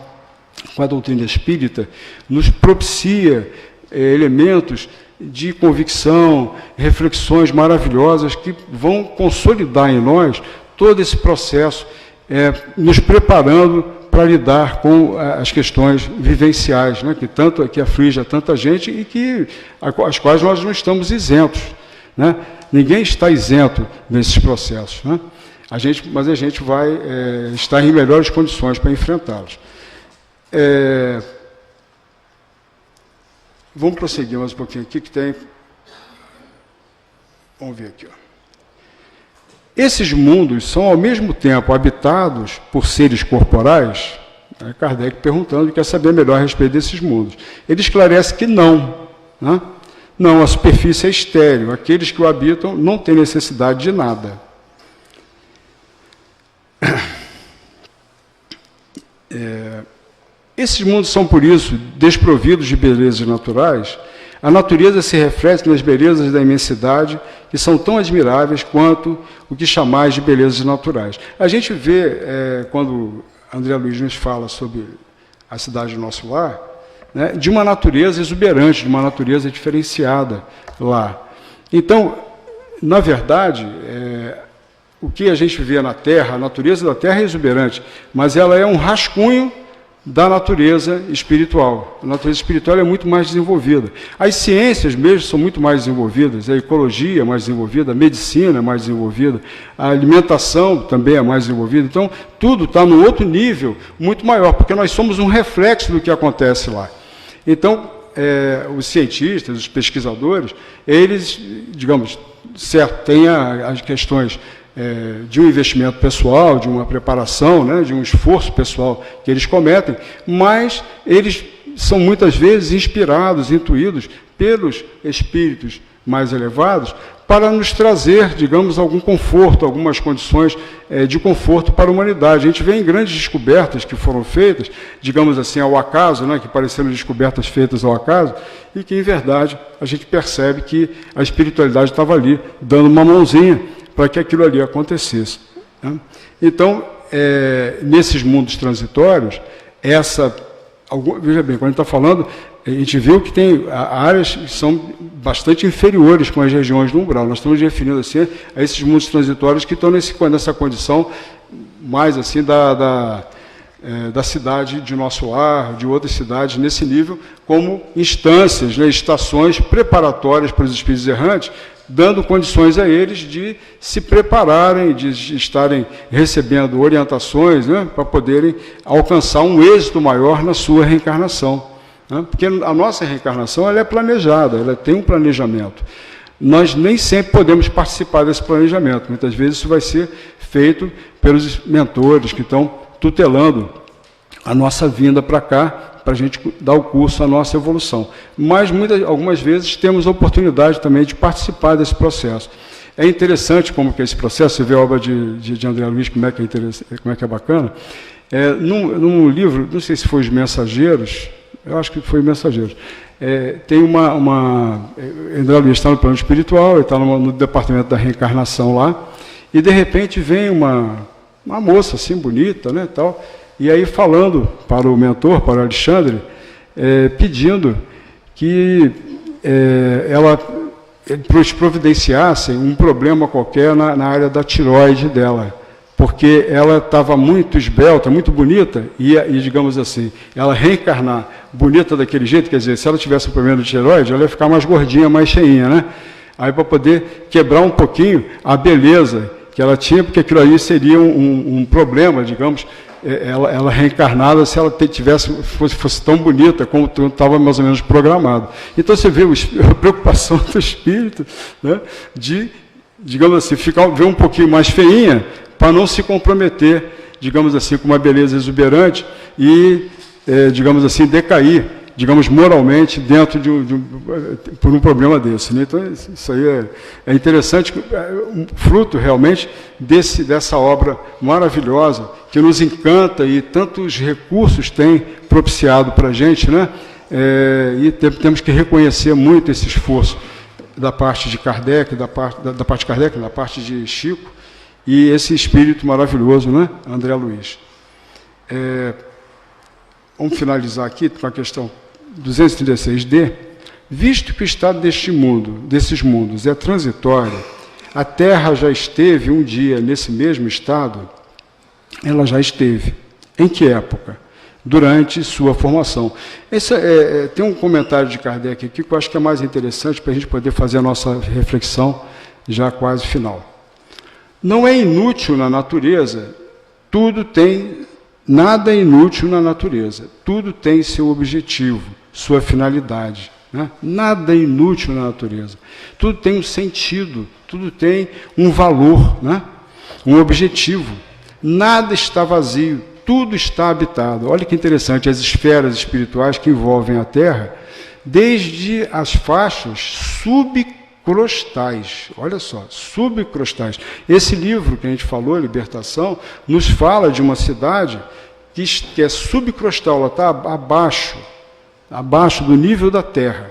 Speaker 2: com a doutrina espírita, nos propicia elementos de convicção, reflexões maravilhosas que vão consolidar em nós todo esse processo, nos preparando para lidar com as questões vivenciais, né, que aflige a tanta gente e as quais nós não estamos isentos, né? Ninguém está isento desses processos, né? Mas a gente vai estar em melhores condições para enfrentá-los. Vamos prosseguir mais um pouquinho aqui, que tem... Vamos ver aqui. Ó. Esses mundos são, ao mesmo tempo, habitados por seres corporais? Kardec perguntando, quer saber melhor a respeito desses mundos. Ele esclarece que não. Né? Não, a superfície é estéril. Aqueles que o habitam não têm necessidade de nada. Esses mundos são, por isso, desprovidos de belezas naturais. A natureza se reflete nas belezas da imensidade, que são tão admiráveis quanto o que chamais de belezas naturais. A gente vê, quando André Luiz nos fala sobre a cidade do nosso lar, né, de uma natureza exuberante, de uma natureza diferenciada lá. Então, na verdade, o que a gente vê na Terra, a natureza da Terra é exuberante, mas ela é um rascunho da natureza espiritual. A natureza espiritual é muito mais desenvolvida. As ciências mesmo são muito mais desenvolvidas, a ecologia é mais desenvolvida, a medicina é mais desenvolvida, a alimentação também é mais desenvolvida. Então, tudo está num outro nível muito maior, porque nós somos um reflexo do que acontece lá. Então, os cientistas, os pesquisadores, eles, digamos, certo, têm as questões de um investimento pessoal, de uma preparação, né, de um esforço pessoal que eles cometem, mas eles são muitas vezes inspirados, intuídos pelos espíritos mais elevados para nos trazer, digamos, algum conforto, algumas condições de conforto para a humanidade. A gente vê em grandes descobertas que foram feitas, digamos assim, ao acaso, né, que pareceram descobertas feitas ao acaso, e que, em verdade, a gente percebe que a espiritualidade estava ali, dando uma mãozinha para que aquilo ali acontecesse. Né? Então, nesses mundos transitórios, veja bem, quando a gente está falando, a gente viu que tem áreas que são bastante inferiores com as regiões do umbral. Nós estamos referindo assim, a esses mundos transitórios que estão nessa condição mais assim da cidade de Nosso Lar, de outras cidades nesse nível, como instâncias, né, estações preparatórias para os espíritos errantes, dando condições a eles de se prepararem, de estarem recebendo orientações, né, para poderem alcançar um êxito maior na sua reencarnação. Né? Porque a nossa reencarnação ela é planejada, ela tem um planejamento. Nós nem sempre podemos participar desse planejamento. Muitas vezes isso vai ser feito pelos mentores que estão tutelando a nossa vinda para cá, para a gente dar o curso à nossa evolução. Mas algumas vezes temos a oportunidade também de participar desse processo. É interessante como que esse processo, você vê a obra de André Luiz, como é que é bacana. Num livro, não sei se foi Os Mensageiros, eu acho que foi Mensageiros, tem André Luiz está no plano espiritual, ele está no departamento da reencarnação lá, e de repente vem uma moça assim bonita, né, tal, e aí falando para o mentor, para o Alexandre, pedindo que eles providenciassem um problema qualquer na área da tireoide dela, porque ela estava muito esbelta, muito bonita, e digamos assim, ela reencarnar bonita daquele jeito, quer dizer, se ela tivesse um problema de tireoide, ela ia ficar mais gordinha, mais cheinha, né? Aí para poder quebrar um pouquinho a beleza que ela tinha, porque aquilo aí seria um problema, digamos, ela reencarnada se ela fosse tão bonita como estava mais ou menos programado. Então você vê a preocupação do espírito, né, de, digamos assim, ver um pouquinho mais feinha para não se comprometer, digamos assim, com uma beleza exuberante e, digamos assim, decair, digamos, moralmente dentro por um problema desse. Né? Então, isso aí é interessante, um fruto realmente dessa obra maravilhosa, que nos encanta e tantos recursos tem propiciado para a gente, né? E temos que reconhecer muito esse esforço da parte de Kardec, da parte de Chico, e esse espírito maravilhoso, né? André Luiz. Vamos finalizar aqui com a questão 236D. Visto que o estado desses mundos é transitório, a Terra já esteve um dia nesse mesmo estado? Ela já esteve. Em que época? Durante sua formação. Tem um comentário de Kardec aqui que eu acho que é mais interessante para a gente poder fazer a nossa reflexão já quase final. Não é inútil na natureza, nada é inútil na natureza, tudo tem seu objetivo, sua finalidade. Né? Nada é inútil na natureza, tudo tem um sentido, tudo tem um valor, né? Um objetivo. Nada está vazio, tudo está habitado. Olha que interessante, as esferas espirituais que envolvem a Terra, desde as faixas subcrostais, olha só, subcrostais. Esse livro que a gente falou, Libertação, nos fala de uma cidade que é subcrostal, ela está abaixo do nível da Terra,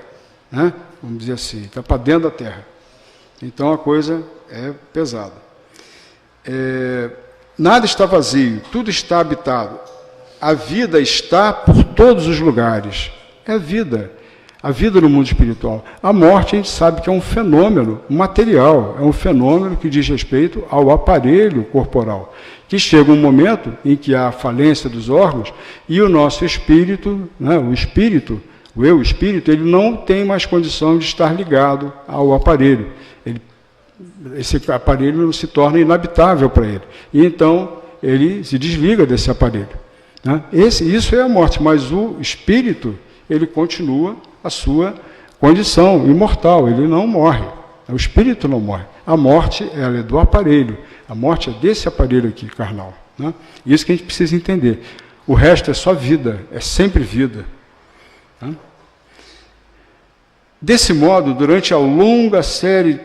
Speaker 2: né? Vamos dizer assim, está para dentro da Terra. Então a coisa é pesada. Nada está vazio, tudo está habitado. A vida está por todos os lugares. É a vida no mundo espiritual. A morte a gente sabe que é um fenômeno material, é um fenômeno que diz respeito ao aparelho corporal, que chega um momento em que há a falência dos órgãos e o nosso espírito, né, o eu espírito, ele não tem mais condição de estar ligado ao aparelho. Esse aparelho se torna inabitável para ele. E então ele se desliga desse aparelho. Né? Isso é a morte, mas o espírito, ele continua a sua condição imortal. Ele não morre, o espírito não morre. A morte, ela é do aparelho, a morte é desse aparelho aqui, carnal, né? Isso que a gente precisa entender. O resto é só vida, é sempre vida, né? Desse modo, durante a longa série...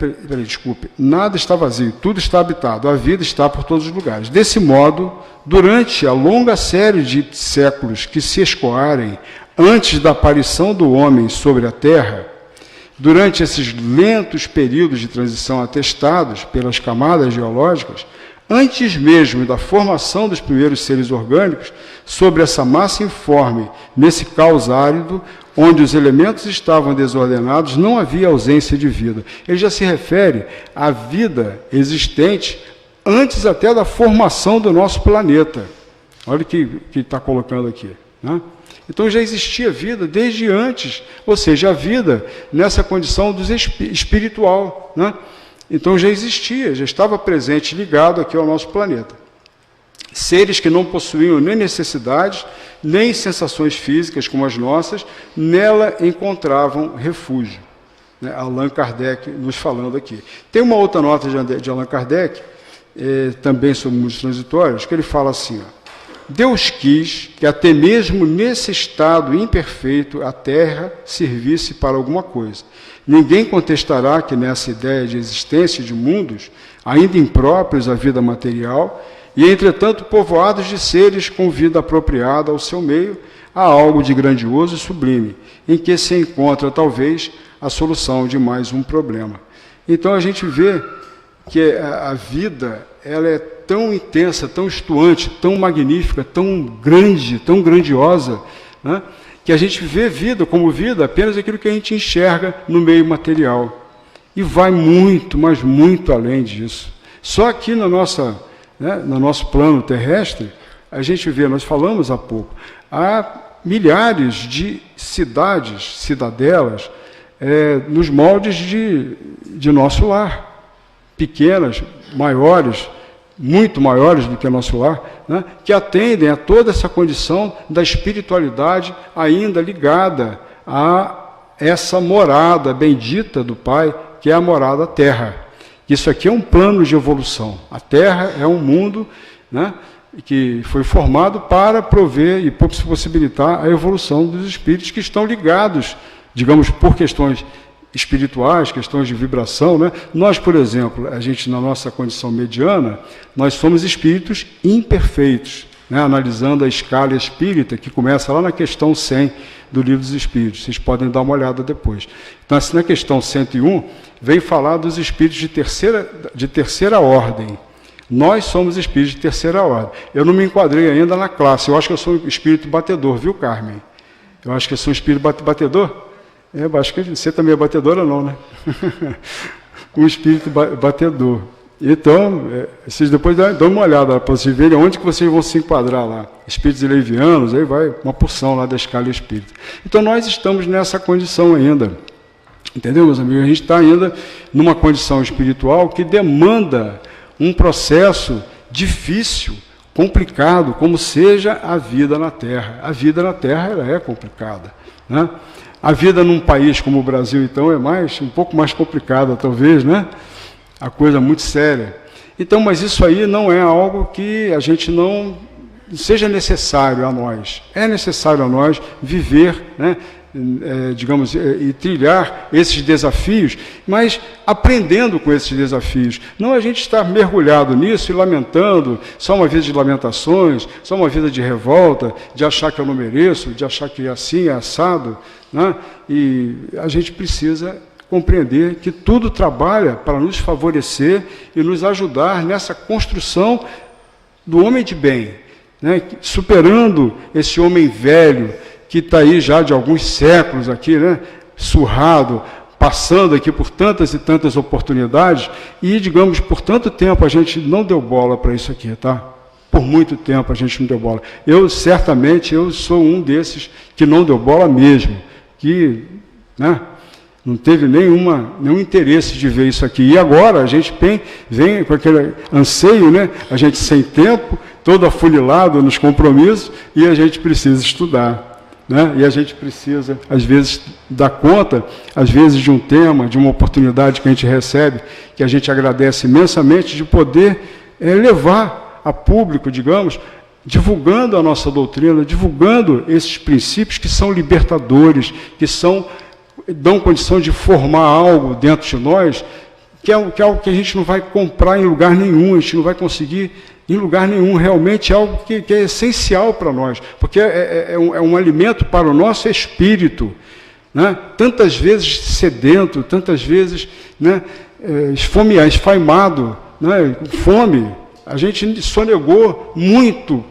Speaker 2: Desculpe, nada está vazio, tudo está habitado, a vida está por todos os lugares. Desse modo, durante a longa série de séculos que se escoarem antes da aparição do homem sobre a Terra, durante esses lentos períodos de transição atestados pelas camadas geológicas, antes mesmo da formação dos primeiros seres orgânicos, sobre essa massa informe, nesse caos árido, onde os elementos estavam desordenados, não havia ausência de vida. Ele já se refere à vida existente antes até da formação do nosso planeta. Olha o que está colocando aqui, né? Então já existia vida desde antes, ou seja, a vida nessa condição do espiritual, né? Então já existia, já estava presente, ligado aqui ao nosso planeta. Seres que não possuíam nem necessidades, nem sensações físicas como as nossas, nela encontravam refúgio, né? Allan Kardec nos falando aqui. Tem uma outra nota de Allan Kardec, também sobre mundos transitórios, que ele fala assim, ó: Deus quis que até mesmo nesse estado imperfeito a Terra servisse para alguma coisa. Ninguém contestará que nessa ideia de existência de mundos, ainda impróprios à vida material, e entretanto povoados de seres com vida apropriada ao seu meio, há algo de grandioso e sublime, em que se encontra talvez a solução de mais um problema. Então a gente vê que a vida, ela é tão intensa, tão estuante, tão magnífica, tão grande, tão grandiosa, né? Que a gente vê vida como vida apenas aquilo que a gente enxerga no meio material. E vai muito, mas muito além disso. Só aqui no nosso plano terrestre, a gente vê, nós falamos há pouco, há milhares de cidades, cidadelas, nos moldes de nosso lar. Pequenas, maiores, muito maiores do que o nosso lar, né, que atendem a toda essa condição da espiritualidade ainda ligada a essa morada bendita do Pai, que é a morada Terra. Isso aqui é um plano de evolução. A Terra é um mundo, né, que foi formado para prover e possibilitar a evolução dos espíritos que estão ligados, digamos, por questões espirituais, questões de vibração, né? Nós, por exemplo, a gente na nossa condição mediana, nós somos espíritos imperfeitos, né? Analisando a escala espírita, que começa lá na questão 100 do Livro dos Espíritos, vocês podem dar uma olhada depois. Então, assim, na questão 101, vem falar dos espíritos de terceira ordem. Nós somos espíritos de terceira ordem. Eu não me enquadrei ainda na classe, eu acho que eu sou um espírito batedor, viu, Carmen? Eu acho que eu sou um espírito batedor. Acho que você também é batedora, não, né? Um espírito batedor. Então, vocês depois dão uma olhada para vocês verem onde que vocês vão se enquadrar lá. Espíritos levianos, aí vai uma porção lá da escala espírita. Então, nós estamos nessa condição ainda. Entendeu, meus amigos? A gente está ainda numa condição espiritual que demanda um processo difícil, complicado, como seja a vida na Terra. A vida na Terra, ela é complicada, né? A vida num país como o Brasil, então, é um pouco mais complicada, talvez, né? A coisa muito séria. Então, mas isso aí não é algo que a gente não seja necessário a nós. É necessário a nós viver, né? E trilhar esses desafios, mas aprendendo com esses desafios. Não a gente estar mergulhado nisso e lamentando, só uma vida de lamentações, só uma vida de revolta, de achar que eu não mereço, de achar que é assim, é assado, né? E a gente precisa compreender que tudo trabalha para nos favorecer e nos ajudar nessa construção do homem de bem, né? Superando esse homem velho, que está aí já de alguns séculos aqui, né, surrado, passando aqui por tantas e tantas oportunidades, e, digamos, por tanto tempo a gente não deu bola para isso aqui, tá? Por muito tempo a gente não deu bola. Certamente, eu sou um desses que não deu bola mesmo, que, né, não teve nenhum interesse de ver isso aqui. E agora a gente vem com aquele anseio, né, a gente sem tempo, todo afunilado nos compromissos, e a gente precisa estudar. né? E a gente precisa, às vezes, dar conta, às vezes, de um tema, de uma oportunidade que a gente recebe, que a gente agradece imensamente, de poder levar a público, digamos, divulgando a nossa doutrina, divulgando esses princípios que são libertadores, que dão condição de formar algo dentro de nós, que é algo que a gente não vai comprar em lugar nenhum, a gente não vai conseguir em lugar nenhum, realmente é algo que é essencial para nós, porque é um alimento para o nosso espírito, né? Tantas vezes sedento, tantas vezes, né, esfaimado, né, fome. A gente sonegou muito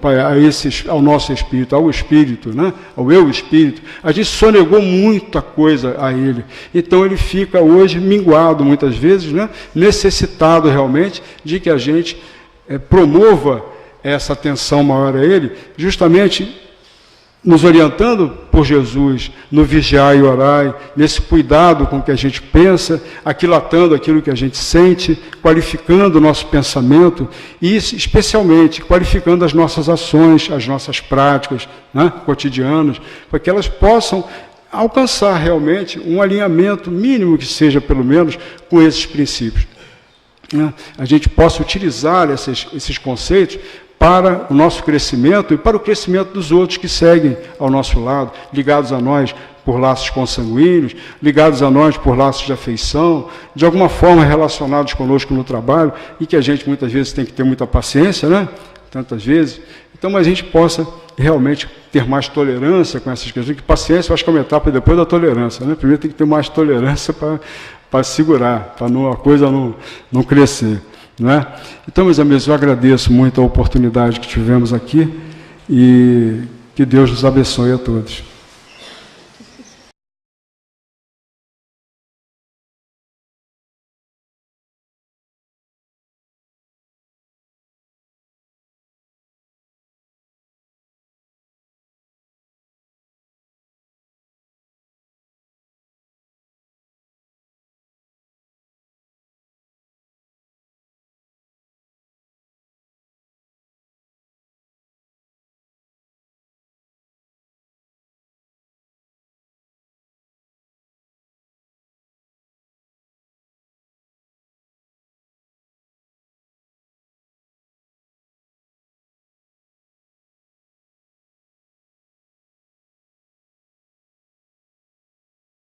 Speaker 2: ao nosso espírito, ao espírito, né? Ao eu espírito. A gente sonegou muita coisa a ele. Então ele fica hoje minguado muitas vezes, né? Necessitado realmente de que a gente promova essa atenção maior a ele, justamente nos orientando por Jesus, no vigiar e orar, nesse cuidado com que a gente pensa, aquilatando aquilo que a gente sente, qualificando o nosso pensamento e, especialmente, qualificando as nossas ações, as nossas práticas, né, cotidianas, para que elas possam alcançar realmente um alinhamento mínimo que seja, pelo menos, com esses princípios. Né? A gente possa utilizar esses conceitos para o nosso crescimento e para o crescimento dos outros que seguem ao nosso lado, ligados a nós por laços consanguíneos, ligados a nós por laços de afeição, de alguma forma relacionados conosco no trabalho, e que a gente muitas vezes tem que ter muita paciência, né? Tantas vezes. Então, a gente possa realmente ter mais tolerância com essas questões, que paciência eu acho que é uma etapa depois da tolerância, né? Primeiro tem que ter mais tolerância para segurar, para a coisa não crescer. Não é? Então, meus amigos, eu agradeço muito a oportunidade que tivemos aqui e que Deus nos abençoe a todos.